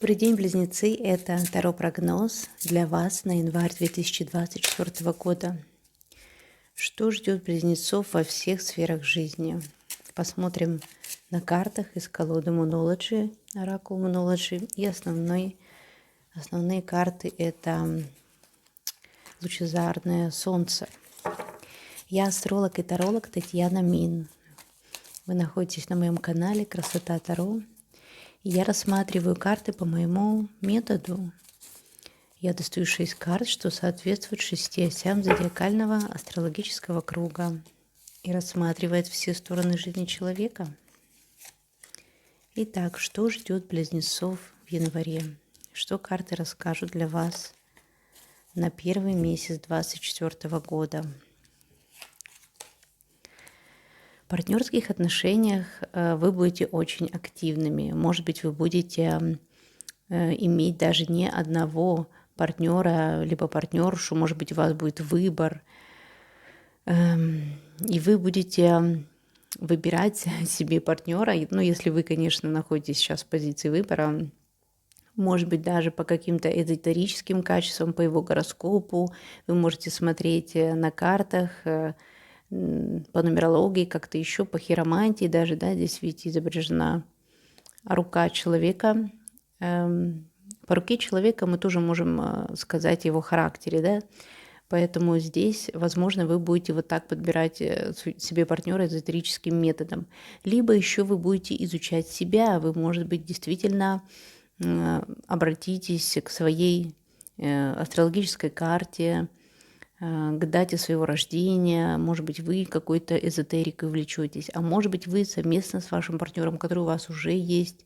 Добрый день, близнецы! Это Таро-прогноз для вас на январь 2024 года. Что ждет близнецов во всех сферах жизни? Посмотрим на картах из колоды Moonology, Oracle Moonology. И основные карты — это лучезарное солнце. Я астролог и таролог Татьяна Мин. Вы находитесь на моем канале «Красота Таро». Я рассматриваю карты по моему методу. Я достаю 6 карт, что соответствует 6 осям зодиакального астрологического круга и рассматривает все стороны жизни человека. Итак, что ждет близнецов в январе? Что карты расскажут для вас на первый месяц 2024 года? В партнерских отношениях вы будете очень активными. Может быть, вы будете иметь даже не одного партнера, либо партнершу, может быть, у вас будет выбор, и вы будете выбирать себе партнера, ну, если вы, конечно, находитесь сейчас в позиции выбора, может быть, даже по каким-то эзотерическим качествам, по его гороскопу, вы можете смотреть на картах, по нумерологии, как-то еще, по хиромантии даже, да, здесь, видите, изображена рука человека. По руке человека мы тоже можем сказать о его характере, да, поэтому здесь, возможно, вы будете вот так подбирать себе партнера эзотерическим методом. Либо еще вы будете изучать себя, вы, может быть, действительно обратитесь к своей астрологической карте, к дате своего рождения, может быть, вы какой-то эзотерикой увлечетесь, а может быть, вы совместно с вашим партнером, который у вас уже есть,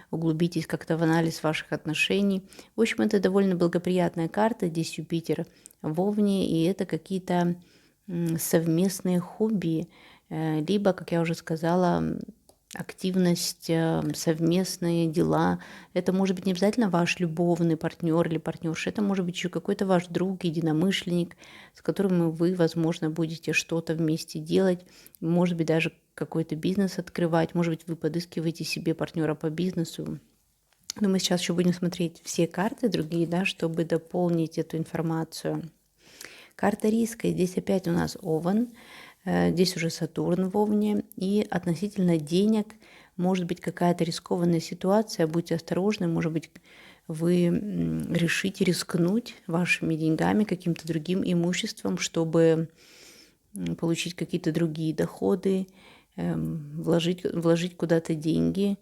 углубитесь как-то в анализ ваших отношений. В общем, это довольно благоприятная карта, здесь Юпитер в Овне, и это какие-то совместные хобби, либо, как я уже сказала, активность, совместные дела. Это может быть не обязательно ваш любовный партнер или партнерша, это может быть еще какой-то ваш друг, единомышленник, с которым вы, возможно, будете что-то вместе делать, может быть, даже какой-то бизнес открывать, может быть, вы подыскиваете себе партнера по бизнесу. Но мы сейчас еще будем смотреть все карты другие, да, чтобы дополнить эту информацию. Карта риска. Здесь опять у нас Овен. Здесь уже Сатурн в Овне. И относительно денег может быть какая-то рискованная ситуация. Будьте осторожны. Может быть, вы решите рискнуть вашими деньгами, каким-то другим имуществом, чтобы получить какие-то другие доходы, вложить куда-то деньги.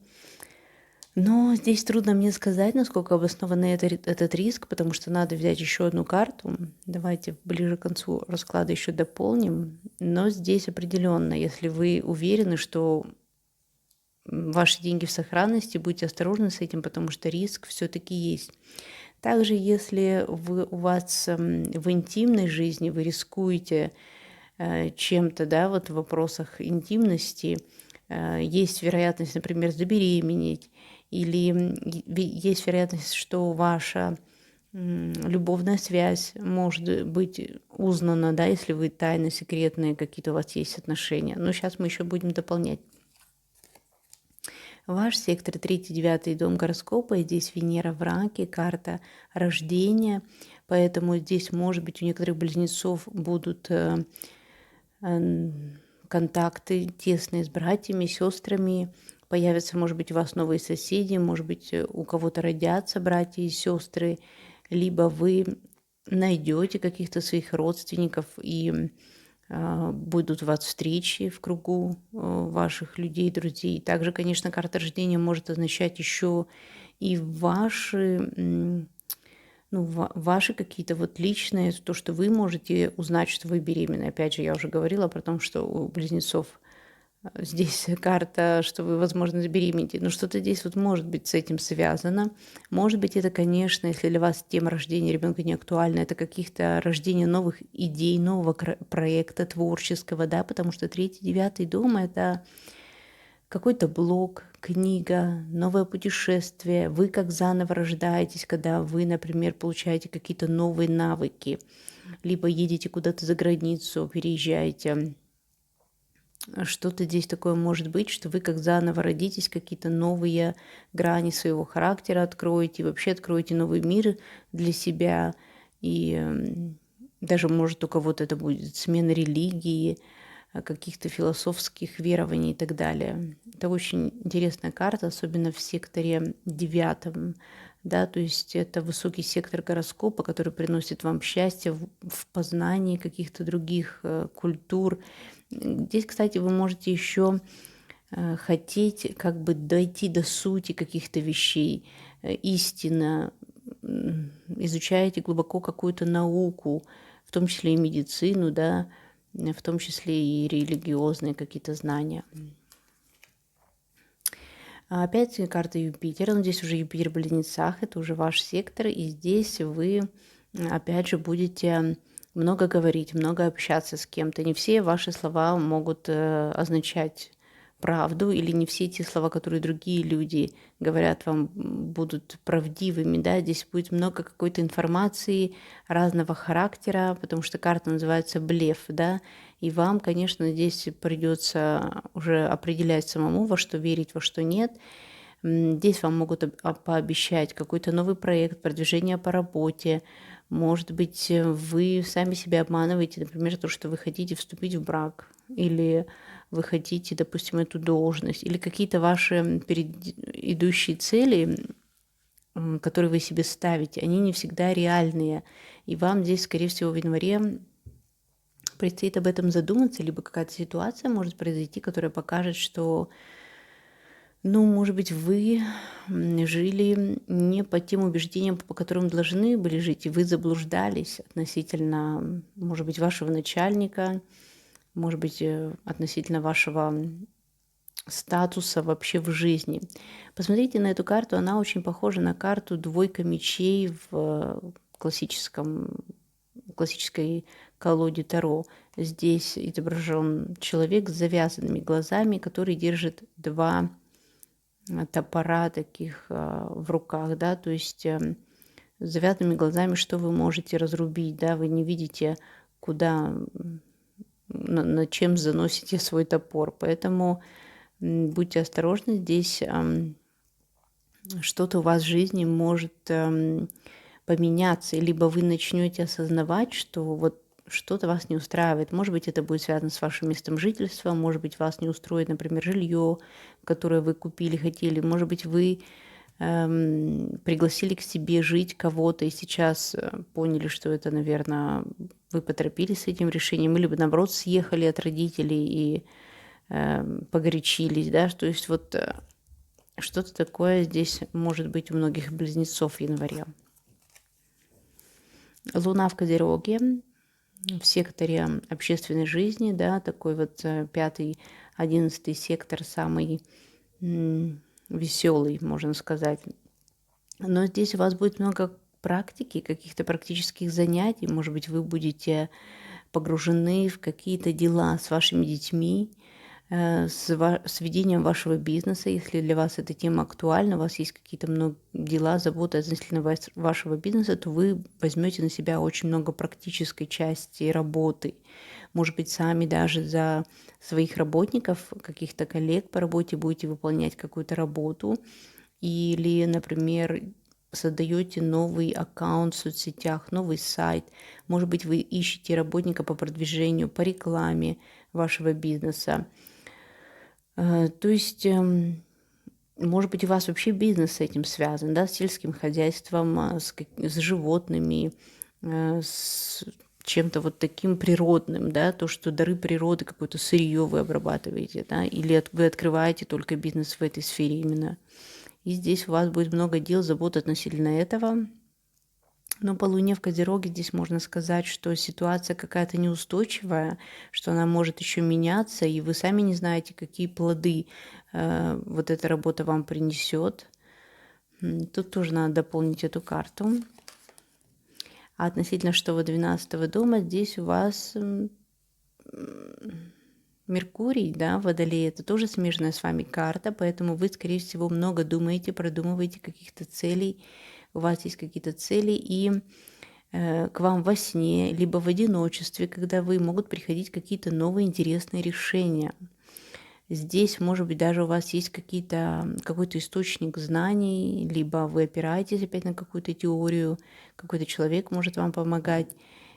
Но здесь трудно мне сказать, насколько обоснованный этот риск, потому что надо взять еще одну карту. Давайте ближе к концу расклада еще дополним. Но здесь определенно, если вы уверены, что ваши деньги в сохранности, будьте осторожны с этим, потому что риск все-таки есть. Также, если у вас в интимной жизни вы рискуете чем-то, да, вот в вопросах интимности, есть вероятность, например, забеременеть, или есть вероятность, что ваша любовная связь может быть узнана, да, если вы тайно секретные какие-то у вас есть отношения. Но сейчас мы еще будем дополнять. Ваш сектор 3-9 дом гороскопа, и здесь Венера в раке, карта рождения, поэтому здесь, может быть, у некоторых близнецов будут контакты тесные с братьями, сестрами, появятся, может быть, у вас новые соседи, может быть, у кого-то родятся братья и сестры, либо вы найдете каких-то своих родственников и будут у вас встречи в кругу ваших людей, друзей. Также, конечно, карта рождения может означать еще и ваши какие-то вот личные, то, что вы можете узнать, что вы беременны. Опять же, я уже говорила про то, что у близнецов здесь карта, что вы, возможно, забеременеете. Но что-то здесь вот может быть с этим связано. Может быть, это, конечно, если для вас тема рождения ребенка не актуальна, это каких-то рождение новых идей, нового проекта творческого, да, потому что 3-9 дом — это какой-то блог, книга, новое путешествие. Вы как заново рождаетесь, когда вы, например, получаете какие-то новые навыки, либо едете куда-то за границу, переезжаете. Что-то здесь такое может быть, что вы как заново родитесь, какие-то новые грани своего характера откроете, вообще откроете новый мир для себя. И даже, может, у кого-то это будет смена религии, каких-то философских верований и так далее. Это очень интересная карта, особенно в секторе 9, да, то есть это высокий сектор гороскопа, который приносит вам счастье в познании каких-то других культур. Здесь, кстати, вы можете еще хотеть как бы дойти до сути каких-то вещей, истинно изучаете глубоко какую-то науку, в том числе и медицину, да, в том числе и религиозные какие-то знания. Опять карта Юпитера, но здесь уже Юпитер в Близнецах, это уже ваш сектор, и здесь вы, опять же, будете много говорить, много общаться с кем-то. Не все ваши слова могут означать правду, или не все те слова, которые другие люди говорят вам, будут правдивыми, да, здесь будет много какой-то информации разного характера, потому что карта называется блеф, да, и вам, конечно, здесь придется уже определять самому, во что верить, во что нет. Здесь вам могут пообещать какой-то новый проект, продвижение по работе. Может быть, вы сами себя обманываете, например, то, что вы хотите вступить в брак, или вы хотите, допустим, эту должность, или какие-то ваши идущие цели, которые вы себе ставите, они не всегда реальные. И вам здесь, скорее всего, в январе предстоит об этом задуматься, либо какая-то ситуация может произойти, которая покажет, что, ну, может быть, вы жили не по тем убеждениям, по которым должны были жить, и вы заблуждались относительно, может быть, вашего начальника, может быть, относительно вашего статуса вообще в жизни. Посмотрите на эту карту, она очень похожа на карту двойка мечей в классической колоде Таро. Здесь изображен человек с завязанными глазами, который держит два топора таких в руках, да, то есть с завязанными глазами, что вы можете разрубить, да, вы не видите, куда, над чем заносите свой топор, поэтому будьте осторожны, здесь что-то у вас в жизни может поменяться, либо вы начнете осознавать, что вот что-то вас не устраивает. Может быть, это будет связано с вашим местом жительства, может быть, вас не устроит, например, жилье, которое вы купили, хотели, может быть, вы пригласили к себе жить кого-то и сейчас поняли, что это, наверное, вы поторопились с этим решением, или, наоборот, съехали от родителей и погорячились, да, то есть вот что-то такое здесь может быть у многих близнецов в январе. Луна в Козероге, в секторе общественной жизни, да, такой вот 5-й, 11-й сектор, самый веселый, можно сказать. Но здесь у вас будет много практики, каких-то практических занятий, может быть, вы будете погружены в какие-то дела с вашими детьми, с ведением вашего бизнеса, если для вас эта тема актуальна, у вас есть какие-то дела, заботы относительно вашего бизнеса, то вы возьмете на себя очень много практической части работы. Может быть, сами даже за своих работников, каких-то коллег по работе будете выполнять какую-то работу. Или, например, создаете новый аккаунт в соцсетях, новый сайт. Может быть, вы ищете работника по продвижению, по рекламе вашего бизнеса. То есть, может быть, у вас вообще бизнес с этим связан, да, с сельским хозяйством, с животными, с чем-то вот таким природным, да, то, что дары природы, какое-то сырье вы обрабатываете, да, или вы открываете только бизнес в этой сфере именно. И здесь у вас будет много дел, забот относительно этого. Но по Луне в Козероге здесь можно сказать, что ситуация какая-то неустойчивая, что она может еще меняться, и вы сами не знаете, какие плоды вот эта работа вам принесет. Тут тоже надо дополнить эту карту. А относительно что 12-го дома, здесь у вас Меркурий, да, Водолей, это тоже смежная с вами карта, поэтому вы, скорее всего, много думаете, продумываете каких-то целей, у вас есть какие-то цели, и к вам во сне, либо в одиночестве, когда вы могут приходить какие-то новые интересные решения. Здесь, может быть, даже у вас есть какой-то источник знаний, либо вы опираетесь опять на какую-то теорию, какой-то человек может вам помогать.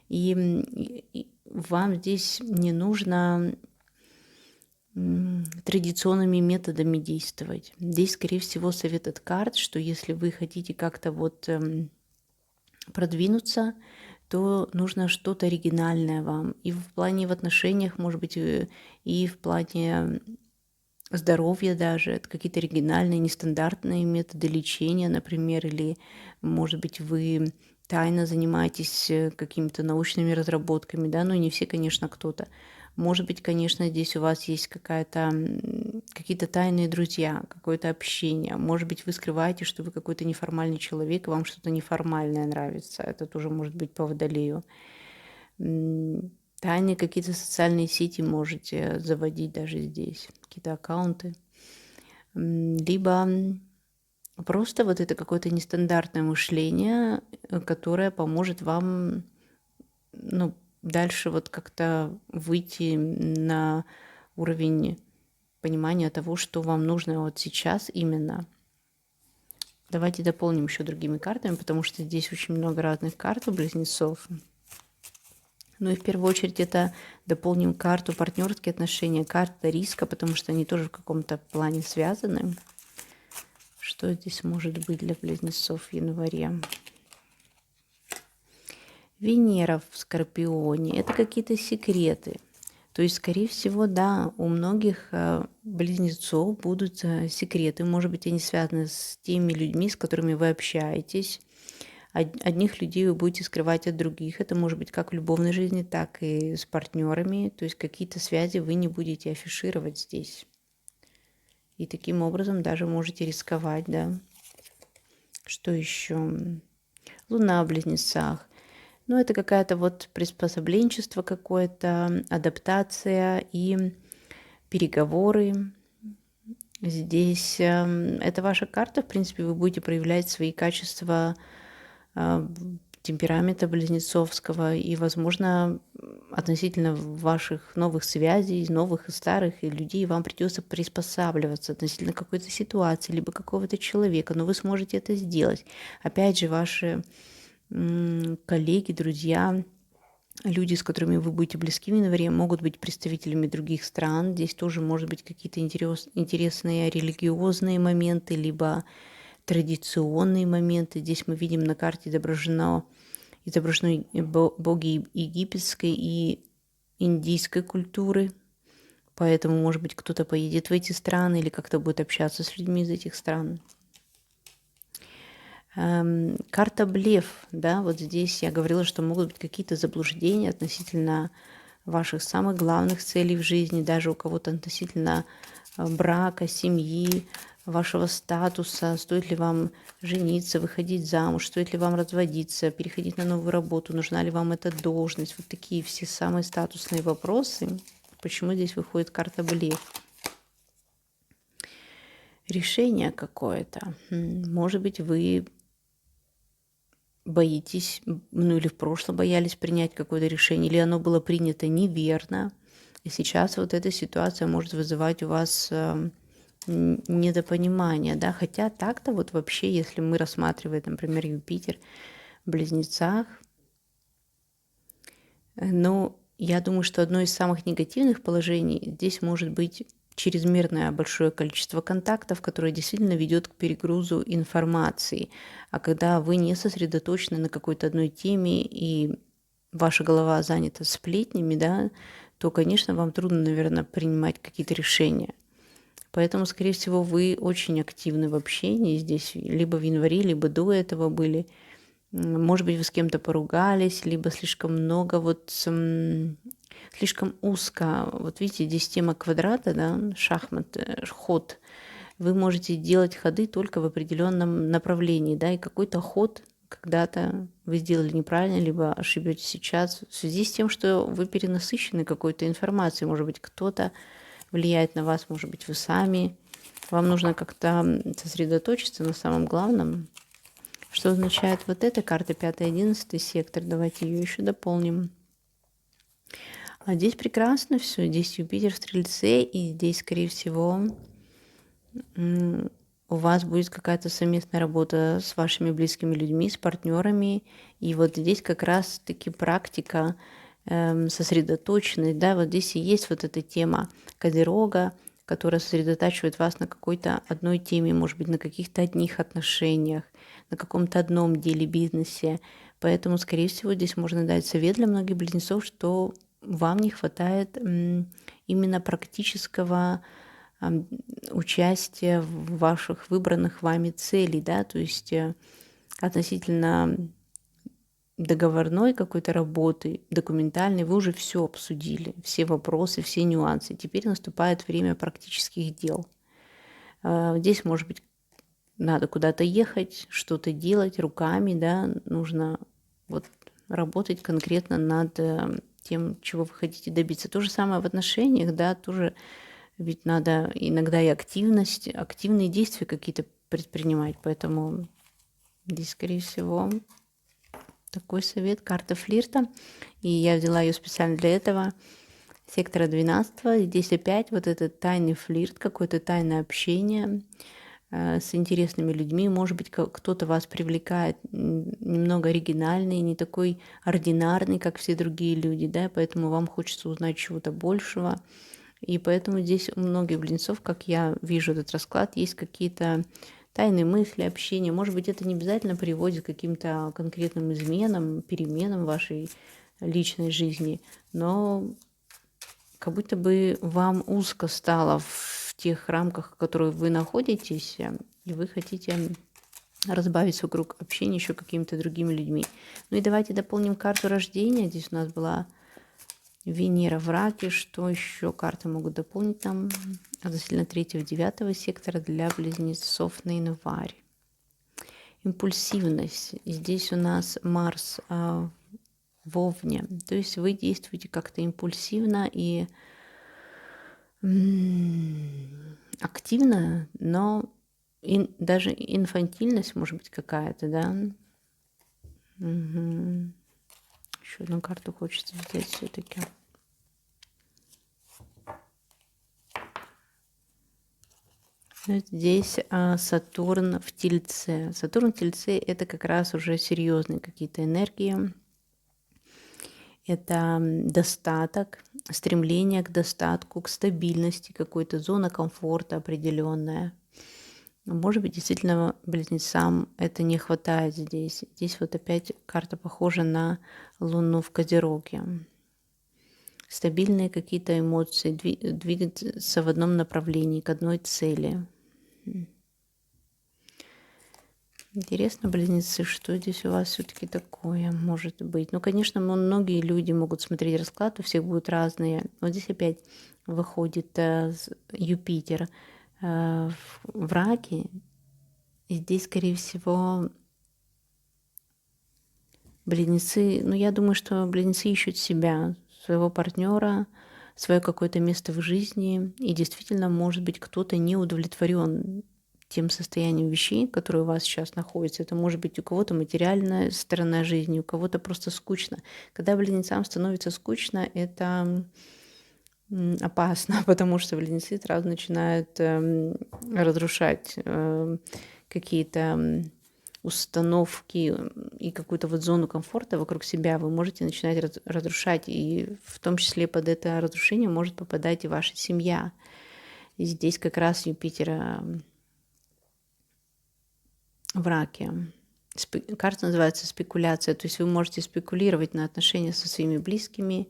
И вам здесь не нужно традиционными методами действовать. Здесь, скорее всего, совет от карт, что если вы хотите как-то продвинуться, то нужно что-то оригинальное вам. И в плане в отношениях, может быть, и в плане здоровья даже. Это какие-то оригинальные, нестандартные методы лечения, например, или, может быть, вы тайно занимаетесь какими-то научными разработками, да, но не все, конечно, кто-то. Может быть, конечно, здесь у вас есть какие-то тайные друзья, какое-то общение. Может быть, вы скрываете, что вы какой-то неформальный человек, и вам что-то неформальное нравится. Это тоже может быть по водолею. Тайные какие-то социальные сети можете заводить даже здесь, какие-то аккаунты. Либо просто вот это какое-то нестандартное мышление, которое поможет вам, ну, дальше вот как-то выйти на уровень понимания того, что вам нужно вот сейчас именно. Давайте дополним еще другими картами, потому что здесь очень много разных карт у близнецов. Ну и в первую очередь это дополним карту партнерские отношения, карта риска, потому что они тоже в каком-то плане связаны. Что здесь может быть для близнецов в январе? Венера в Скорпионе. Это какие-то секреты. То есть, скорее всего, да, у многих близнецов будут секреты. Может быть, они связаны с теми людьми, с которыми вы общаетесь. Одних людей вы будете скрывать от других. Это может быть как в любовной жизни, так и с партнерами. То есть какие-то связи вы не будете афишировать здесь. И таким образом даже можете рисковать, да. Что еще? Луна в близнецах. Ну, это какая-то вот приспособленчество какое-то, адаптация и переговоры. Здесь это ваша карта, в принципе, вы будете проявлять свои качества темперамента близнецовского и, возможно, относительно ваших новых связей, новых и старых, и людей вам придется приспосабливаться относительно какой-то ситуации, либо какого-то человека, но вы сможете это сделать. Опять же, ваши коллеги, друзья, люди, с которыми вы будете близки в январе, могут быть представителями других стран. Здесь тоже может быть какие-то интересные религиозные моменты, либо традиционные моменты. Здесь мы видим на карте изображены боги египетской и индийской культуры. Поэтому, может быть, кто-то поедет в эти страны или как-то будет общаться с людьми из этих стран. Карта блеф, да, вот здесь я говорила, что могут быть какие-то заблуждения относительно ваших самых главных целей в жизни, даже у кого-то относительно брака, семьи, вашего статуса, стоит ли вам жениться, выходить замуж, стоит ли вам разводиться, переходить на новую работу, нужна ли вам эта должность, вот такие все самые статусные вопросы. Почему здесь выходит карта блеф? Решение какое-то. Может быть, вы боитесь, ну или в прошлом боялись принять какое-то решение, или оно было принято неверно. И сейчас вот эта ситуация может вызывать у вас недопонимание, да, хотя так-то вот вообще, если мы рассматриваем, например, Юпитер в Близнецах, ну, я думаю, что одно из самых негативных положений здесь может быть чрезмерное большое количество контактов, которое действительно ведет к перегрузу информации. А когда вы не сосредоточены на какой-то одной теме и ваша голова занята сплетнями, да, то, конечно, вам трудно, наверное, принимать какие-то решения. Поэтому, скорее всего, вы очень активны в общении здесь, либо в январе, либо до этого были. Может быть, вы с кем-то поругались, либо слишком много, слишком узко. Вот видите, здесь тема квадрата, да, шахмат, ход. Вы можете делать ходы только в определенном направлении, да, и какой-то ход когда-то вы сделали неправильно, либо ошибетесь сейчас в связи с тем, что вы перенасыщены какой-то информацией. Может быть, кто-то влияет на вас, может быть, вы сами. Вам нужно как-то сосредоточиться на самом главном. Что означает вот эта карта, 5-11 сектор? Давайте ее еще дополним. А здесь прекрасно все. Здесь Юпитер в Стрельце, и здесь, скорее всего, у вас будет какая-то совместная работа с вашими близкими людьми, с партнерами. И вот здесь как раз-таки практика, сосредоточенность, да, вот здесь и есть вот эта тема Козерога, которая сосредотачивает вас на какой-то одной теме, может быть, на каких-то одних отношениях, на каком-то одном деле, бизнесе. Поэтому, скорее всего, здесь можно дать совет для многих близнецов, что вам не хватает именно практического ам, участия в ваших выбранных вами целей, да, то есть относительно договорной какой-то работы, документальной, вы уже все обсудили, все вопросы, все нюансы. Теперь наступает время практических дел. Здесь, может быть, надо куда-то ехать, что-то делать руками, да, нужно вот работать конкретно над тем, чего вы хотите добиться. То же самое в отношениях, да, тоже ведь надо иногда и активные действия какие-то предпринимать, поэтому здесь, скорее всего, такой совет, карта флирта, и я взяла ее специально для этого, сектора 12. Здесь опять вот этот тайный флирт, какое-то тайное общение с интересными людьми. Может быть, кто-то вас привлекает немного оригинальный, не такой ординарный, как все другие люди, да, поэтому вам хочется узнать чего-то большего. И поэтому здесь у многих близнецов, как я вижу этот расклад, есть какие-то тайные мысли, общения. Может быть, это не обязательно приводит к каким-то конкретным изменам, переменам в вашей личной жизни, но как будто бы вам узко стало в тех рамках, в которых вы находитесь, и вы хотите разбавить свой круг общения еще какими-то другими людьми. Ну и давайте дополним карту рождения. Здесь у нас была Венера в раке. Что еще карты могут дополнить нам относительно 3-9 сектора для близнецов на январь? Импульсивность. И здесь у нас Марс в Овне. То есть вы действуете как-то импульсивно и активно, но даже инфантильность может быть какая-то, да? Угу. Еще одну карту хочется взять все-таки. Здесь Сатурн в Тельце. Сатурн в Тельце — это как раз уже серьезные какие-то энергии. Это достаток, стремление к достатку, к стабильности, какой-то зона комфорта определенная. Может быть, действительно, близнецам это не хватает здесь. Здесь вот опять карта похожа на Луну в Козероге. Стабильные какие-то эмоции, двигаться в одном направлении, к одной цели. Интересно, близнецы, что здесь у вас все-таки такое может быть? Ну, конечно, многие люди могут смотреть расклад, у всех будут разные. Вот здесь опять выходит Юпитер в раке. И здесь, скорее всего, близнецы, ну, я думаю, что близнецы ищут себя, своего партнера, свое какое-то место в жизни. И действительно, может быть, кто-то не удовлетворен тем состоянием вещей, которые у вас сейчас находятся. Это может быть у кого-то материальная сторона жизни, у кого-то просто скучно. Когда близнецам становится скучно, это опасно, потому что близнецы сразу начинают разрушать какие-то установки и какую-то вот зону комфорта вокруг себя вы можете начинать разрушать. И в том числе под это разрушение может попадать и ваша семья. И здесь как раз Юпитер в раке. Карта называется спекуляция. То есть вы можете спекулировать на отношения со своими близкими,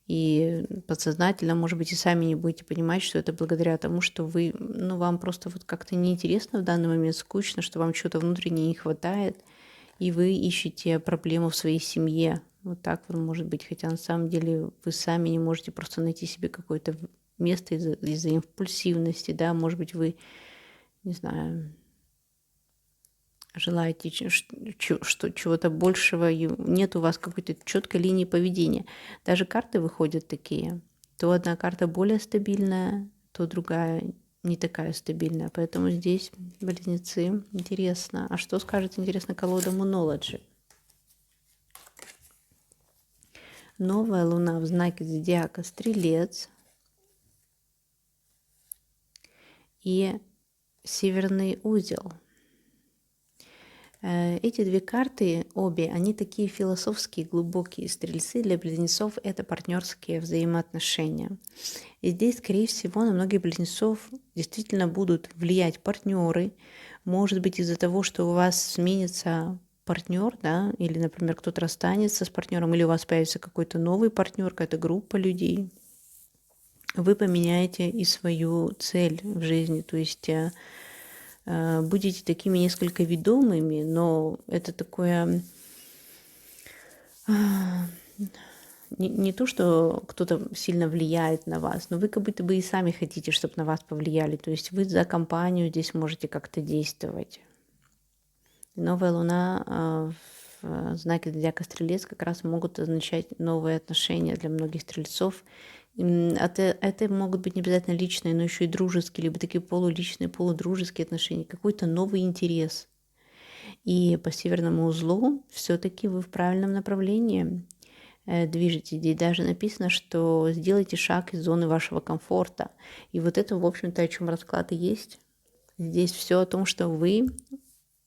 и подсознательно, может быть, и сами не будете понимать, что это благодаря тому, что вы, ну, вам просто вот как-то неинтересно в данный момент, скучно, что вам чего-то внутренне не хватает, и вы ищете проблему в своей семье. Вот так вот может быть, хотя на самом деле вы сами не можете просто найти себе какое-то место из-за импульсивности, да, может быть, вы, не знаю, желаете чего-то большего, нет у вас какой-то четкой линии поведения. Даже карты выходят такие. То одна карта более стабильная, то другая не такая стабильная. Поэтому здесь, близнецы, интересно. А что скажет, интересно, колода Moonology? Новая луна в знаке зодиака Стрелец и Северный узел. Эти две карты, обе, они такие философские, глубокие. Стрельцы для близнецов — это партнерские взаимоотношения. И здесь, скорее всего, на многих близнецов действительно будут влиять партнеры. Может быть, из-за того, что у вас сменится партнер, да, или, например, кто-то расстанется с партнером, или у вас появится какой-то новый партнер, какая-то группа людей. Вы поменяете и свою цель в жизни, то есть будете такими несколько ведомыми, но это такое не то, что кто-то сильно влияет на вас, но вы как будто бы и сами хотите, чтобы на вас повлияли. То есть вы за компанию здесь можете как-то действовать. Новая луна в знаке зодиака Стрелец как раз могут означать новые отношения для многих стрельцов. Это могут быть не обязательно личные, но еще и дружеские, либо такие полуличные, полудружеские отношения, какой-то новый интерес. И по северному узлу все-таки вы в правильном направлении движетесь. Здесь даже написано, что сделайте шаг из зоны вашего комфорта. И вот это, в общем-то, о чем расклад и есть. Здесь все о том, что вы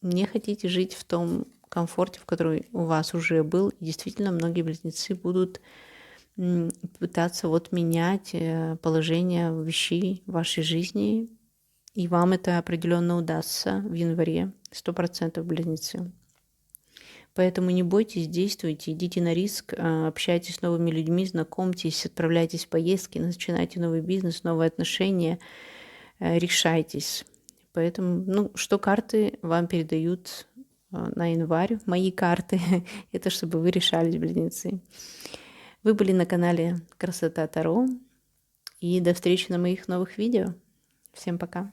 не хотите жить в том комфорте, в который у вас уже был. И действительно, многие близнецы будут пытаться вот менять положение вещей в вашей жизни. И вам это определенно удастся в январе, 100% близнецы. Поэтому не бойтесь, действуйте, идите на риск, общайтесь с новыми людьми, знакомьтесь, отправляйтесь в поездки, начинайте новый бизнес, новые отношения, решайтесь. Поэтому, что карты вам передают на январь, мои карты, это чтобы вы решались, близнецы. Вы были на канале Красота Таро, и до встречи на моих новых видео. Всем пока!